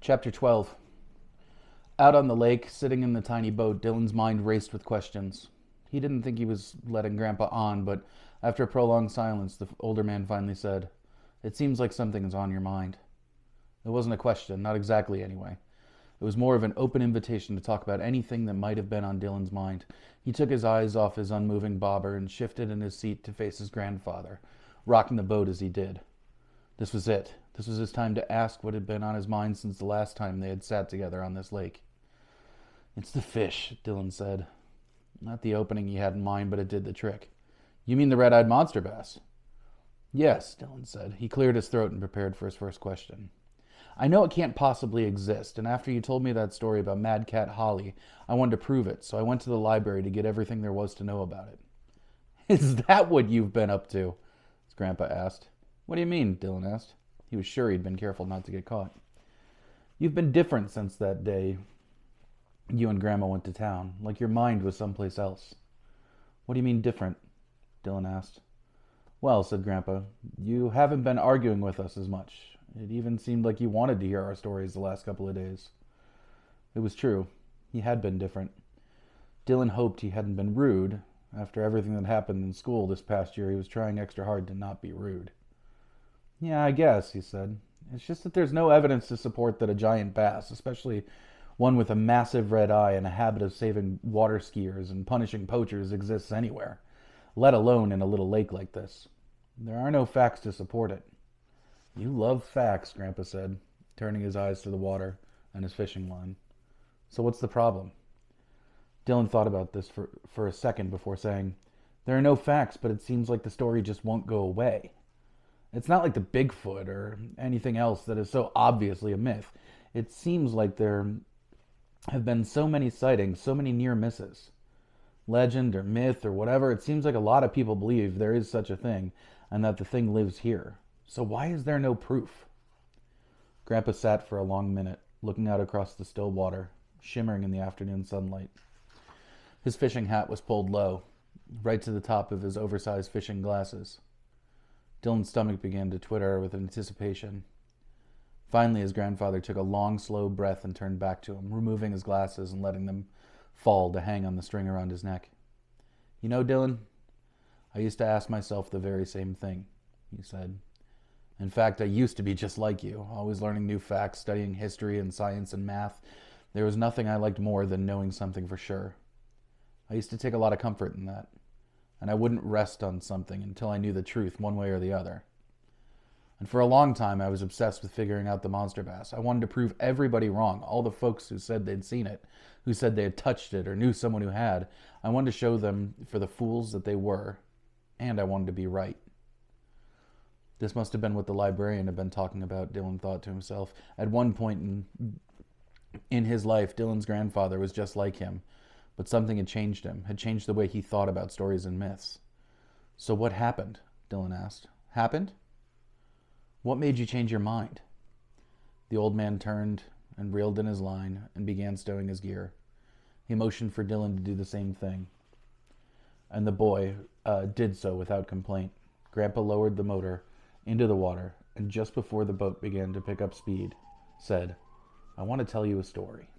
Chapter 12. Out on the lake, sitting in the tiny boat, Dylan's mind raced with questions. He didn't think he was letting Grandpa on, but after a prolonged silence, the older man finally said, "It seems like something is on your mind." It wasn't a question, not exactly anyway. It was more of an open invitation to talk about anything that might have been on Dylan's mind. He took his eyes off his unmoving bobber and shifted in his seat to face his grandfather, rocking the boat as he did. This was it. This was his time to ask what had been on his mind since the last time they had sat together on this lake. "It's the fish," Dylan said. Not the opening he had in mind, but it did the trick. "You mean the red-eyed monster bass?" "Yes," Dylan said. He cleared his throat and prepared for his first question. "I know it can't possibly exist, and after you told me that story about Mad Cat Holly, I wanted to prove it, so I went to the library to get everything there was to know about it." "Is that what you've been up to?" his grandpa asked. "What do you mean?" Dylan asked. He was sure he'd been careful not to get caught. "You've been different since that day you and Grandma went to town, like your mind was someplace else." "What do you mean different?" Dylan asked. "Well," said Grandpa, "you haven't been arguing with us as much. It even seemed like you wanted to hear our stories the last couple of days." It was true. He had been different. Dylan hoped he hadn't been rude. After everything that happened in school this past year, he was trying extra hard to not be rude. "Yeah, I guess," he said. "It's just that there's no evidence to support that a giant bass, especially one with a massive red eye and a habit of saving water skiers and punishing poachers, exists anywhere, let alone in a little lake like this. There are no facts to support it." "You love facts," Grandpa said, turning his eyes to the water and his fishing line. "So what's the problem?" Dylan thought about this for a second before saying, "There are no facts, but it seems like the story just won't go away. It's not like the Bigfoot or anything else that is so obviously a myth. It seems like there have been so many sightings, so many near misses. Legend or myth or whatever, it seems like a lot of people believe there is such a thing and that the thing lives here. So why is there no proof?" Grandpa sat for a long minute, looking out across the still water, shimmering in the afternoon sunlight. His fishing hat was pulled low, right to the top of his oversized fishing glasses. Dylan's stomach began to twitter with anticipation. Finally, his grandfather took a long, slow breath and turned back to him, removing his glasses and letting them fall to hang on the string around his neck. "You know, Dylan, I used to ask myself the very same thing," he said. "In fact, I used to be just like you, always learning new facts, studying history and science and math. There was nothing I liked more than knowing something for sure. I used to take a lot of comfort in that, and I wouldn't rest on something until I knew the truth one way or the other. And for a long time, I was obsessed with figuring out the monster bass. I wanted to prove everybody wrong, all the folks who said they'd seen it, who said they had touched it or knew someone who had. I wanted to show them for the fools that they were, and I wanted to be right." This must have been what the librarian had been talking about, Dylan thought to himself. At one point in his life, Dylan's grandfather was just like him, but something had changed him, had changed the way he thought about stories and myths. "So what happened?" Dylan asked. "Happened? What made you change your mind?" The old man turned and reeled in his line and began stowing his gear. He motioned for Dylan to do the same thing, and the boy did so without complaint. Grandpa lowered the motor into the water, and just before the boat began to pick up speed, said, "I want to tell you a story."